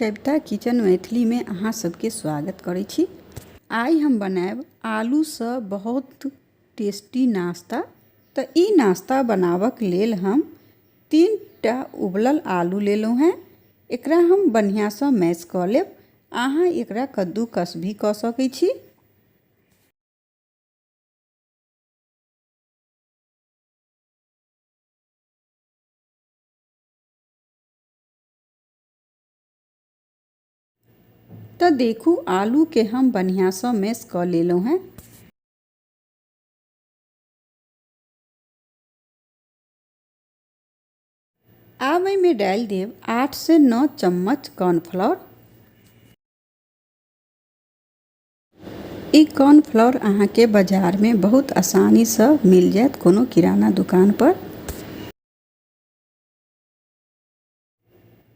कविता kitchen Maithili में अहाँ सबके स्वागत करै छी। आइ हम बनाएब आलू से बहुत टेस्टी नाश्ता। तो ई नाश्ता बनावक लेल हम 3टा उबलल आलू लेलहुँ हैं। एकरा हम बढ़िया से मैश कऽ लेब। अहाँ एकरा कद्दूकस भी कऽ सकै छी। तो देखू आलू के हम बढ़िया से मैश कऽ लेलहुँ हैं। आब एहिमे डालि देब 8 से 9 चम्मच कॉर्नफ्लोर। ई कॉर्नफ्लोर अहाँ के बाजार में बहुत आसानी से मिल जाएत कोनो किराना दुकान पर।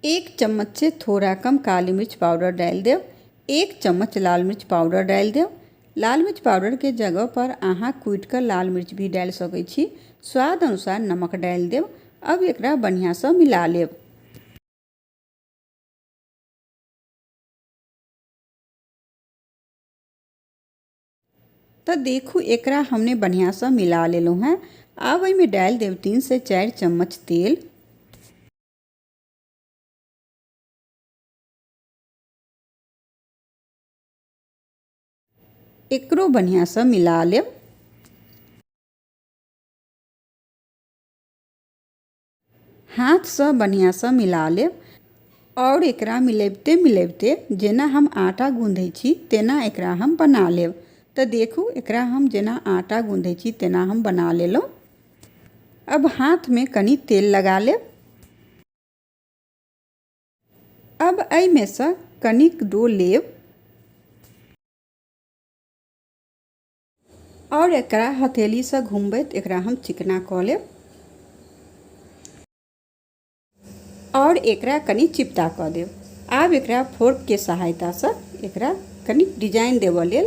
1 चम्मच से थोड़ा कम काली मिर्च पाउडर डाल देव। 1 चम्मच लाल मिर्च पाउडर डाल देव। लाल मिर्च पाउडर के जगह पर अहाँ कूट कर लाल मिर्च भी डाल सकै छी। स्वाद अनुसार नमक डाल देव। अब एकरा बढ़िया से मिला लेब। तो देखू एकरा हमने बढ़िया से मिला लेलहुँ हैं। अब एहिमे डाल देव 3 से 4 चम्मच तेल। एकरो बढ़िया से मिला लेब। हाथ से बढ़िया से मिला लेब और एकरा मिलाबते मिलाबते जेना हम आटा गूंदै छी तेना एकरा हम बना लेब। तो देखू एकरा हम जेना आटा गूंदै छी तेना हम बना लेलहुँ। अब हाथ में कनी तेल लगा लेब। अब एहिमे से कनिक डो लेब और एकरा हथेली से घुमबैत एकरा हम चिकना कऽ लेब और एकरा कनी चिपटा कऽ देब। आब एकरा फोर्क के सहायता से एकरा कनी डिजाइन देबऽ लेल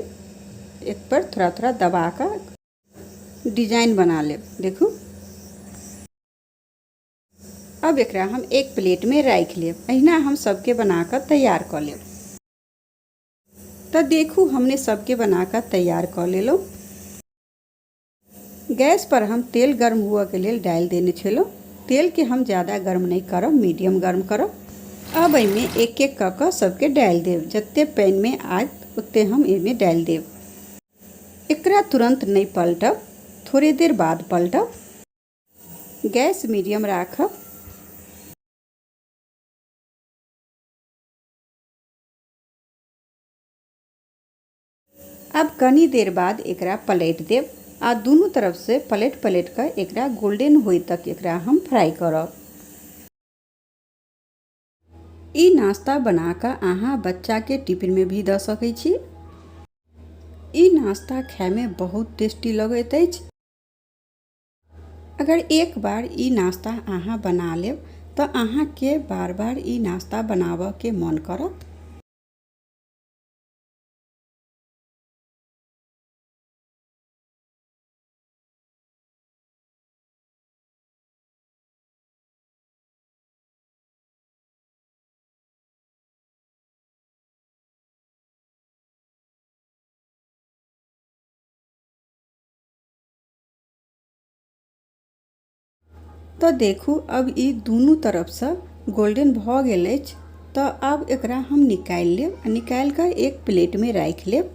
एक पर थोड़ा थोड़ा दबा कर डिजाइन बना लेब। देखू अब एकरा हम एक प्लेट में राख लेब। अहिना हम सबके बनाकर तैयार कर लेब। तो देखू हमने सबके बनाकर तैयार कर लेलहुँ। गैस पर हम तेल गर्म हुआ के लिए डाल देने छलहुँ। तेल के हम ज़्यादा गर्म नहीं करब, मीडियम गर्म करब। अब एहिमे एक एक कऽ कऽ सबके डाल देब। जत्ते पैन में आयत ओत्ते हम एहिमे डाल देब। एकरा तुरंत नहीं पलटब, थोड़े देर बाद पलटब। गैस मीडियम राखब। अब कनी देर बाद एकरा पलट देब आ दोनों तरफ से पलट पलट कर एकरा गोल्डन होय तक एकरा हम फ्राई करब। ई नाश्ता बनाकर अहाँ बच्चा के टिफिन में भी दऽ सकै छी। ई नाश्ता खाए में बहुत टेस्टी लगैत अछि। अगर एक बार ई नाश्ता अहाँ बना लेब तो अहाँ के बार बार ई नाश्ता बनाबऽ के मन करत। तो देखू अब ई दोनों तरफ से गोल्डन भऽ गेल अछि। तो अब एकरा हम निकालि लेब। निकालि कर एक प्लेट में राख लेब।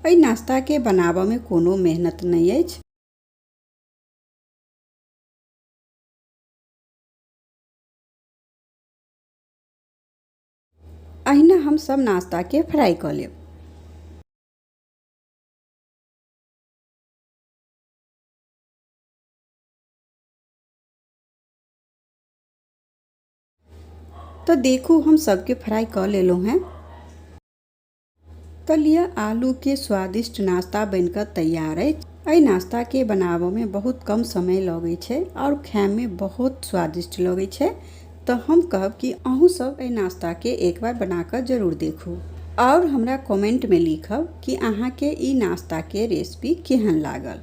एहि नाश्ता के बनाबऽ में कोनो मेहनत नहीं अछि। अहिना हम सब नाश्ता के फ्राई कऽ लेब। तो देखू हम सबके फ्राई कर लेलहुँ हैं। तो लिया आलू के स्वादिष्ट नाश्ता बनकर तैयार है। एहि नाश्ता के बनाबऽ में बहुत कम समय लगे छै और खाए में बहुत स्वादिष्ट लगे छै। तो हम कहब कि अहूँ सब एहि नाश्ता के एक बार बनाकर जरूर देखू और हमरा कमेंट में लिखब कि अहाँ के ई नाश्ता के रेसिपी केहन लागल।